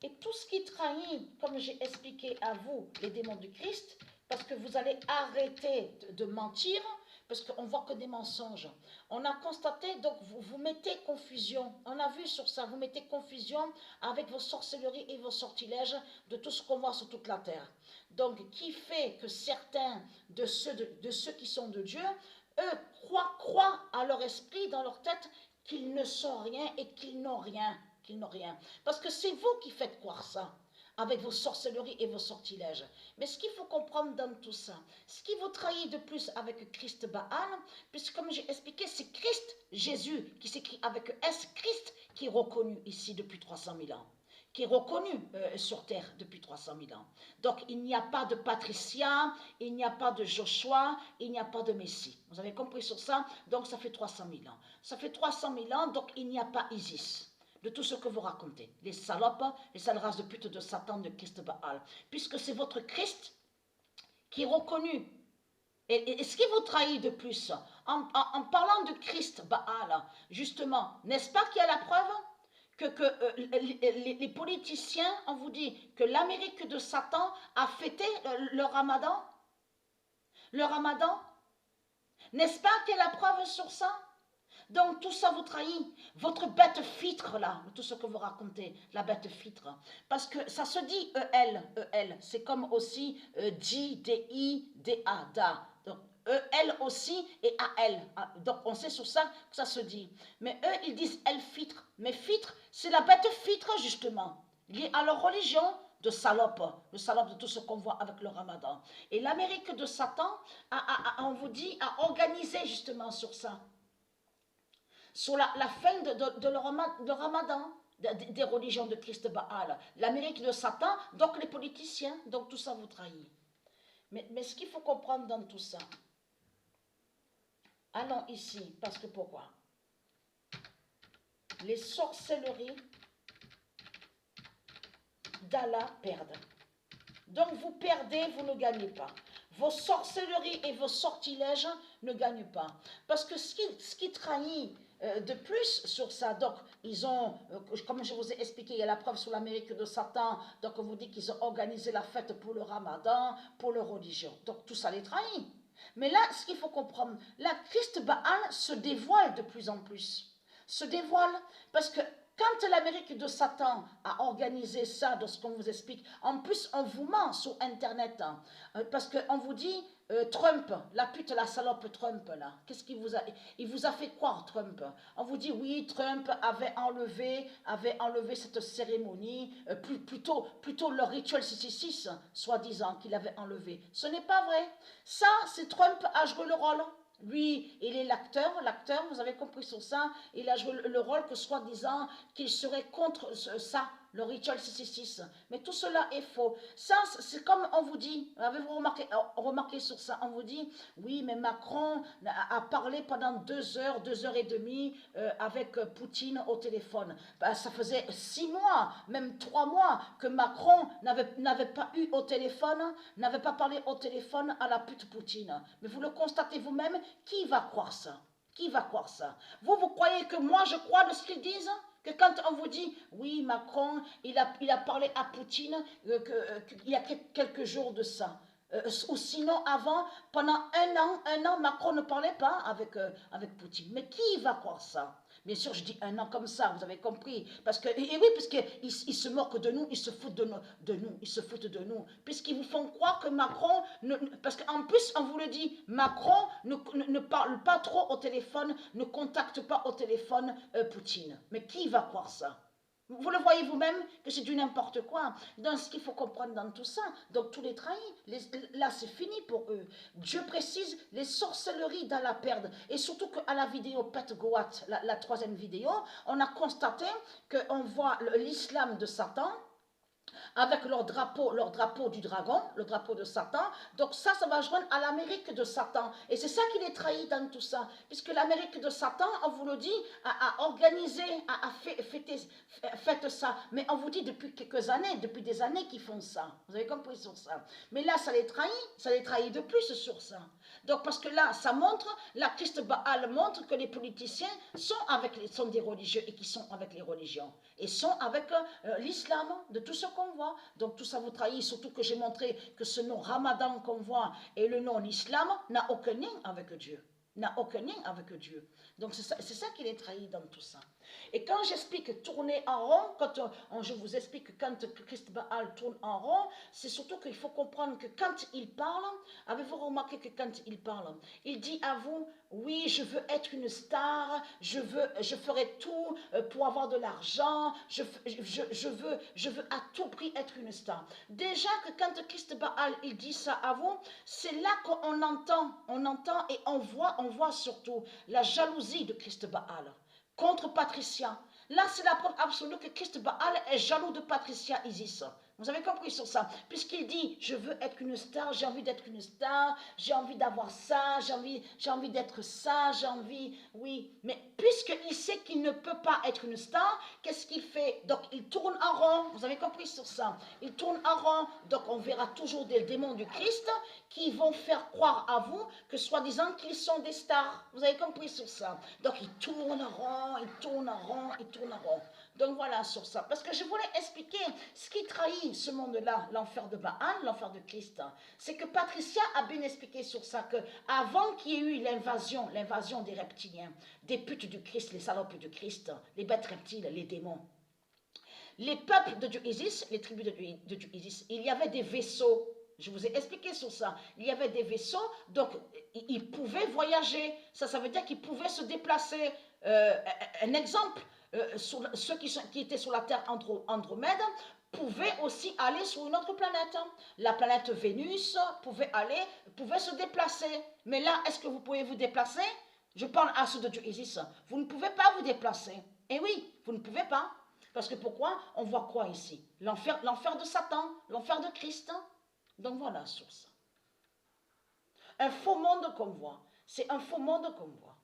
Et tout ce qui trahit, comme j'ai expliqué à vous, les démons du Christ, parce que vous allez arrêter de mentir, parce qu'on voit que des mensonges. On a constaté, donc vous mettez confusion. On a vu sur ça, vous mettez confusion avec vos sorcelleries et vos sortilèges de tout ce qu'on voit sur toute la terre. Donc, qui fait que certains de ceux qui sont de Dieu, eux, croient à leur esprit, dans leur tête, qu'ils ne sont rien et qu'ils n'ont rien. Qu'ils n'ont rien. Parce que c'est vous qui faites croire ça, avec vos sorcelleries et vos sortilèges. Mais ce qu'il faut comprendre dans tout ça, ce qui vous trahit de plus avec Christ Baal, puisque comme j'ai expliqué, c'est Christ, Jésus, qui s'écrit avec S, Christ, qui est reconnu ici depuis 300 000 ans, qui est reconnu sur terre depuis 300 000 ans. Donc il n'y a pas de patricien, il n'y a pas de Joshua, il n'y a pas de Messie. Vous avez compris sur ça? Donc ça fait 300 000 ans. Ça fait 300 000 ans, donc il n'y a pas Isis de tout ce que vous racontez. Les salopes, les sales races de pute de Satan, de Christ Baal. Puisque c'est votre Christ qui est reconnu. Et ce qui vous trahit de plus, en parlant de Christ Baal, justement, n'est-ce pas qu'il y a la preuve que les politiciens, on vous dit que l'Amérique de Satan a fêté le Ramadan? Le Ramadan? N'est-ce pas qu'il y a la preuve sur ça? Donc tout ça vous trahit. Votre bête fitre là, tout ce que vous racontez, la bête fitre. Parce que ça se dit EL, EL. C'est comme aussi D-I, D-A, da. Donc EL aussi et AL. Donc on sait sur ça que ça se dit. Mais eux, ils disent L fitre. Mais fitre, c'est la bête fitre justement. Liée à leur religion de salope. Le salope de tout ce qu'on voit avec le ramadan. Et l'Amérique de Satan, on vous dit, a organisé justement sur ça. Sur la fin de le ramadan, des religions de Christ Baal, l'Amérique de Satan, donc les politiciens, donc tout ça vous trahit. Mais ce qu'il faut comprendre dans tout ça, allons ici, parce que pourquoi? Les sorcelleries d'Allah perdent. Donc vous perdez, vous ne gagnez pas. Vos sorcelleries et vos sortilèges ne gagnent pas. Parce que ce qui trahit de plus sur ça, donc ils ont, comme je vous ai expliqué, il y a la preuve sur l'Amérique de Satan, donc on vous dit qu'ils ont organisé la fête pour le ramadan, pour leur religion. Donc tout ça les trahit. Mais là, ce qu'il faut comprendre, la Christ Baal se dévoile de plus en plus. Se dévoile parce que quand l'Amérique de Satan a organisé ça, de ce qu'on vous explique, en plus on vous ment sur Internet, hein, parce qu'on vous dit Trump, la pute, la salope Trump, là, qu'est-ce qu'il vous a... Il vous a fait croire, Trump. On vous dit, oui, Trump avait enlevé cette cérémonie, plutôt le rituel 666, soi-disant, qu'il avait enlevé. Ce n'est pas vrai. Ça, c'est Trump a joué le rôle. Lui, il est l'acteur, vous avez compris sur ça, il a joué le rôle que soi-disant qu'il serait contre ça, le rituel 666. Mais tout cela est faux. Ça, c'est comme on vous dit, avez-vous remarqué sur ça, on vous dit, oui, mais Macron a parlé pendant 2 heures et demie avec Poutine au téléphone. Ben, ça faisait 6 mois, même 3 mois, que Macron n'avait pas eu au téléphone, n'avait pas parlé au téléphone à la pute Poutine. Mais vous le constatez vous-même, qui va croire ça? Qui va croire ça? Vous croyez que moi je crois de ce qu'ils disent? Que quand on vous dit, oui, Macron, il a parlé à Poutine il y a quelques jours de ça. Ou sinon, avant, pendant un an, Macron ne parlait pas avec Poutine. Mais qui va croire ça? Bien sûr, je dis un an comme ça, vous avez compris. Parce que, et oui, parce qu'ils se moquent de nous, ils se foutent de nous, ils se foutent de nous. Puisqu'ils vous font croire que Macron, parce qu'en plus, on vous le dit, Macron ne parle pas trop au téléphone, ne contacte pas au téléphone Poutine. Mais qui va croire ça? Vous le voyez vous-même que c'est du n'importe quoi. Donc ce qu'il faut comprendre dans tout ça, donc tous les trahis, là c'est fini pour eux. Dieu précise, les sorcelleries d'Allah perdent. Et surtout qu'à la vidéo Pet Goat, la troisième vidéo, on a constaté qu'on voit l'islam de Satan, avec leur drapeau du dragon, le drapeau de Satan. Donc ça va joindre à l'Amérique de Satan. Et c'est ça qui les trahit dans tout ça. Puisque l'Amérique de Satan, on vous le dit, a organisé, a fait ça. Mais on vous dit depuis quelques années, depuis des années qu'ils font ça. Vous avez compris sur ça. Mais là, ça les trahit de plus sur ça. Donc, parce que là, ça montre, la Christ Baal montre que les politiciens sont des religieux et qui sont avec les religions. Et sont avec l'islam, de tout ce qu'on voit. Donc, tout ça vous trahit, surtout que j'ai montré que ce nom Ramadan qu'on voit et le nom l'islam n'a aucun lien avec Dieu. N'a aucun lien avec Dieu. Donc, c'est ça qui les trahit dans tout ça. Et quand j'explique tourner en rond, quand je vous explique que quand Christ Baal tourne en rond, c'est surtout qu'il faut comprendre que quand il parle, avez-vous remarqué que quand il parle, il dit à vous, oui, je veux être une star, je ferai tout pour avoir de l'argent, je veux à tout prix être une star. Déjà que quand Christ Baal, il dit ça à vous, c'est là qu'on entend et on voit surtout la jalousie de Christ Baal contre Patricia. Là, c'est la preuve absolue que Christ Baal est jaloux de Patricia Isis. Vous avez compris sur ça? Puisqu'il dit, je veux être une star, j'ai envie d'être une star, j'ai envie d'avoir ça, j'ai envie d'être ça, j'ai envie, oui. Mais puisqu'il sait qu'il ne peut pas être une star, qu'est-ce qu'il fait? Donc, il tourne en rond. Vous avez compris sur ça? Il tourne en rond. Donc, on verra toujours des démons du Christ qui vont faire croire à vous que soi-disant qu'ils sont des stars. Vous avez compris sur ça? Donc, il tourne en rond, il tourne en rond, il tourne en rond. Donc voilà sur ça. Parce que je voulais expliquer ce qui trahit ce monde-là, l'enfer de Baal, l'enfer de Christ. C'est que Patricia a bien expliqué sur ça que avant qu'il y ait eu l'invasion des reptiliens, des putes du Christ, les salopes du Christ, les bêtes reptiles, les démons, les peuples de Dieu Isis, les tribus de Dieu Isis, il y avait des vaisseaux. Je vous ai expliqué sur ça. Il y avait des vaisseaux, donc ils pouvaient voyager. Ça veut dire qu'ils pouvaient se déplacer. Un exemple, ceux qui étaient sur la Terre Andromède pouvaient aussi aller sur une autre planète. La planète Vénus pouvait se déplacer. Mais là, est-ce que vous pouvez vous déplacer? Je parle à ceux de Dieu Isis. Vous ne pouvez pas vous déplacer. Eh oui, vous ne pouvez pas. Parce que pourquoi? On voit quoi ici? L'enfer de Satan, l'enfer de Christ. Donc voilà sur ça. Un faux monde qu'on voit. C'est un faux monde qu'on voit.